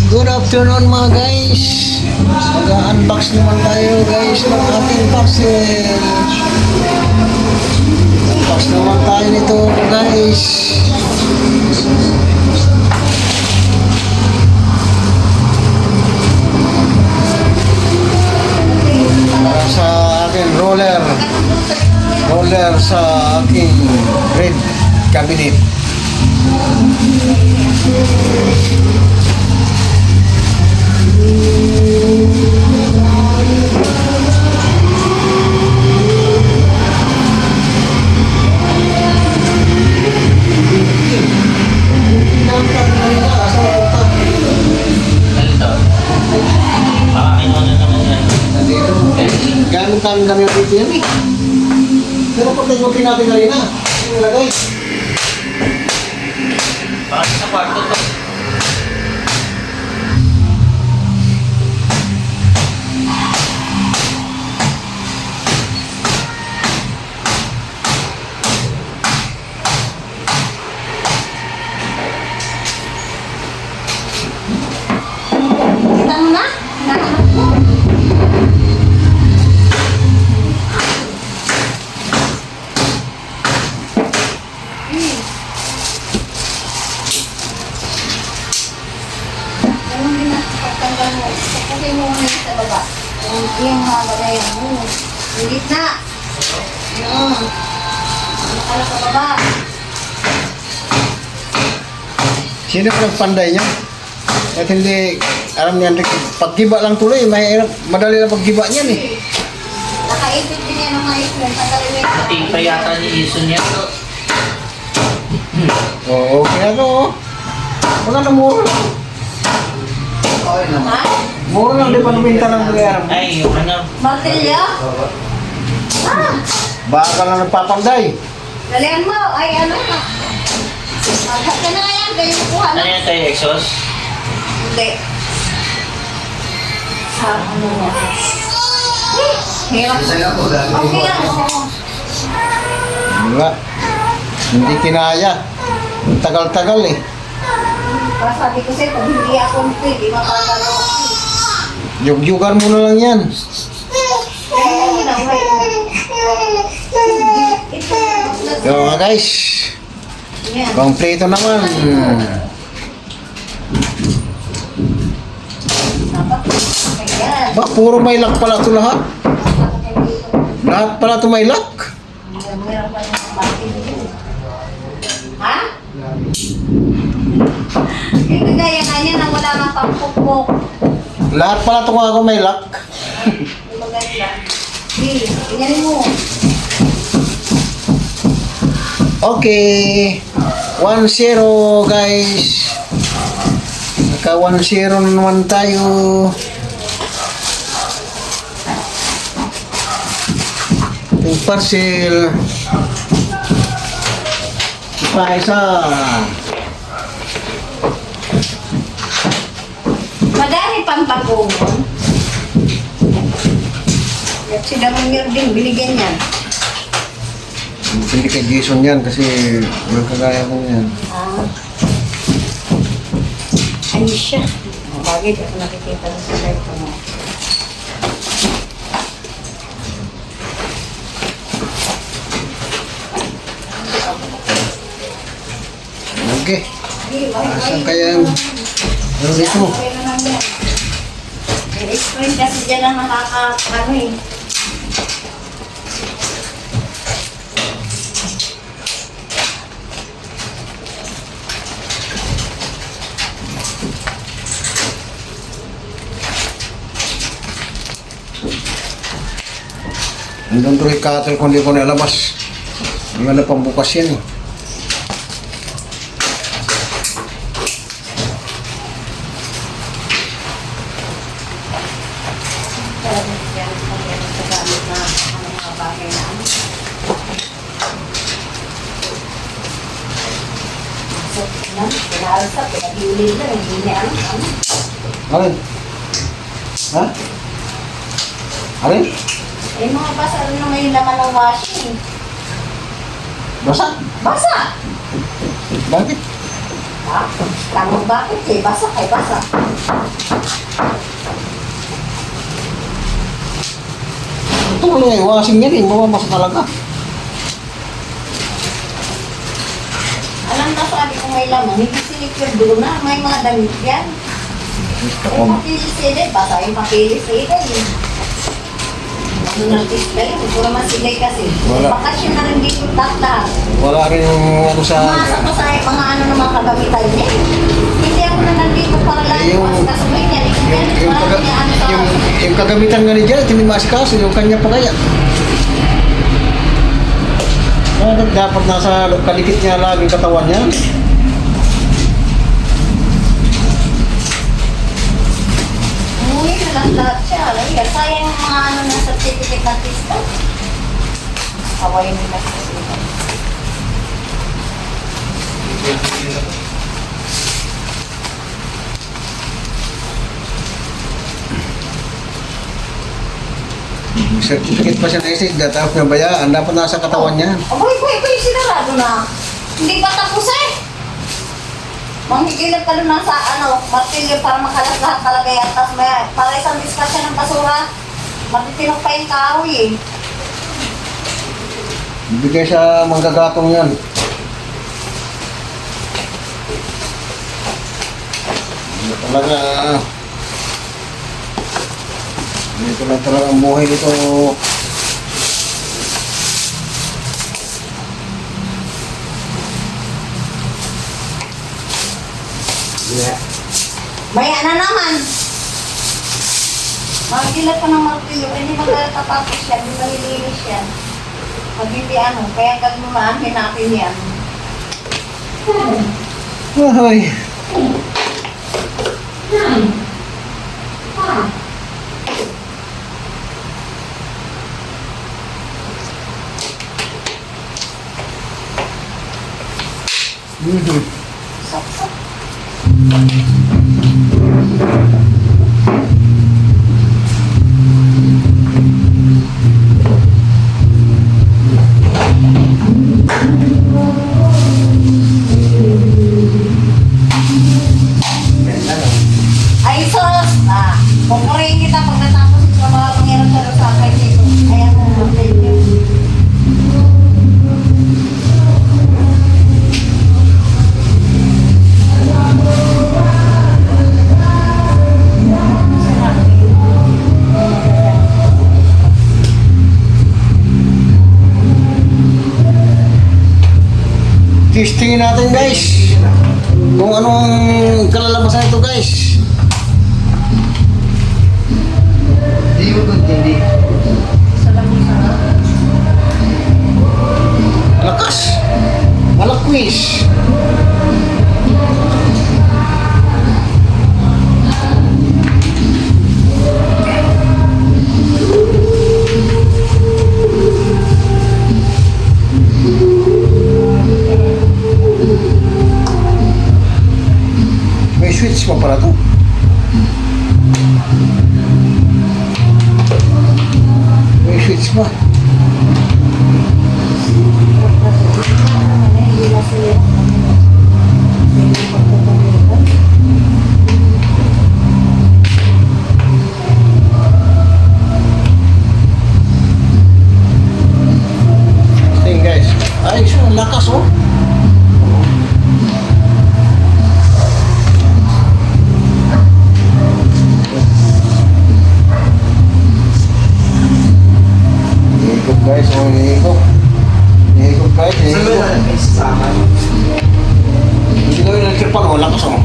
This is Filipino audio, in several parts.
Good afternoon mga guys. Mag-unbox naman tayo guys ng ating parcel. Unbox naman tayo nito guys. Para sa aking roller sa aking red cabinet. Gamit kami dito yan eh. Pero pag tayo natin na rin na. Yung lagay. Bakit sa kwarto to? Kita mo na? Nahanap mo? Ganun din na pagtanggal mo. Kasi mo na sa baba. Yung hagalayan mo. Yung gitna. Yun. Nakala sa baba. Sino ko nagpanday niya? At hindi, alam niya, paggiba lang tuloy, mahirap, madali lang paggiba niyan eh. Nakaipit din yan ng mga itlog. Tanggalin mo yung Pati pa yata ni Ison yan to. Oo, kaya to. Wala na mura lang. Okay naman. Ha? Mura lang, di pa nabinta ng nangyayari. Ay, yung ano. Martilyo? Ah! Baka lang nagpapanday. Dalihan mo. Ay, ano na. Maghat ka na nga yan. Kayo kuha Ano na. yan tayo, exhaust? Hindi. Sa ano mo? Hirap. Okay lang. Oo. Wala. Hindi kinaya. Ang tagal-tagal eh. Para sabi ko sa'yo, pag hindi ako nito, di mapagalaw ako. Yugyugan mo na lang yan. Kaya mo na, wait. Ito. Yo mga guys. Yan. Kompleto naman. Dapat. Ayan. Ba, puro may lock pala ito lahat. Lahat pala ito may lock. Meron pa yung martilyo. Ha? Yung kagaya nga niya na wala nga pampukpok. Lahat pala ito ako may lock. Yung maganda. Hey, ganyan mo. Okay. 1-0 guys. Naka 1-0 na naman tayo. Yung parcel. Isa. Madami pang pag-umon. At si Damangir din, biligyan yan. Hindi kay Jason yan kasi walang kagaya mo yan. Ah. Ayos siya. Bagay, di ako nakikita na sa live mo. Okay. Saan kaya yung ano dito? I-explain kasi dyan ang nakaka-ano eh. Nandun tuloy cutter kung di ko nalabas. Wala na pang bukas yan eh. Alin? Ha? Alin? Eh, mga basa rin naman yung laman ng washing. Basa? Basa! Bakit? Ha? Tanong bakit eh, basa kay basa. Ito wala eh, wasing yan eh, mababasa talaga. Alam na sabi ko may laman, hindi sinikir doon na, may mga damit yan. Yung papilis sila, basta yung papilis sila eh. Ano ng display, hindi ko naman silay kasi. Wala. Bakasyon na rin dito lahat. Wala rin ano sa... Umasa ko sa mga ano ng mga kagamitan niya. Hindi ako na nandito para lang Yung- yung kasuloy niya. yung kagamitan nga ni Janet, hindi maasikaso, yung kanya pa kaya. Dapat nasa kalikit niya lagi katawan niya. Uy, lahat siya. Ay, sayang yung mga ano ng certificate na tista. Kawain nila sa sila. Certificate pa siya na isig, tapos na bayaan, dapat nasa katawan niya. Aboy, sinarado na. Hindi pa tapos eh. Manghigilap ka doon na sa ano, martilyo para makalas lahat talaga yan. Tapos may, para isang diskasya ng basura, matitinok pa yung kahoy eh. Bigay siya manggagatong yan. Hindi talaga... Dito lang talaga ang buhay nito. Yeah. Maya na naman. Manghigilap ka ng martilyo, hindi magtatapos yan, hindi malilinis yan. Pag hindi ano, kaya gagawin natin yan. Ay. Mhm. Sak-sak. Ay, sos! Pupurihin kita pag natapos yung trabaho ng hirap sa Rosakay dito. Ayan mo, thank you. Testingin natin guys. Kung anong kalalabasan ito guys. Hindi mo hindi. Salamat sa Lakas. Malakwis. May switch pa pala to. May switch pa. Tingnan guys. Ay, so lakas oh. Hihigop guys, oh hihigop. Hihigop guys, hihigop. Hindi ko yung nagkirpan, oh lakas oh.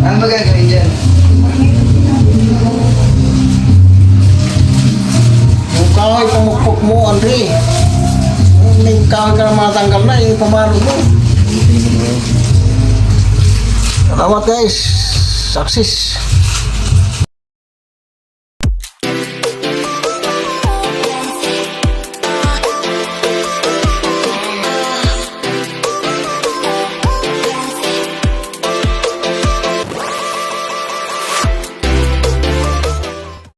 Ano ba gagawin dyan? Yung kahoy pamukpok mo, Andre. may kahoy ka na matanggal na, yung pamalo mo. Salamat guys. Success.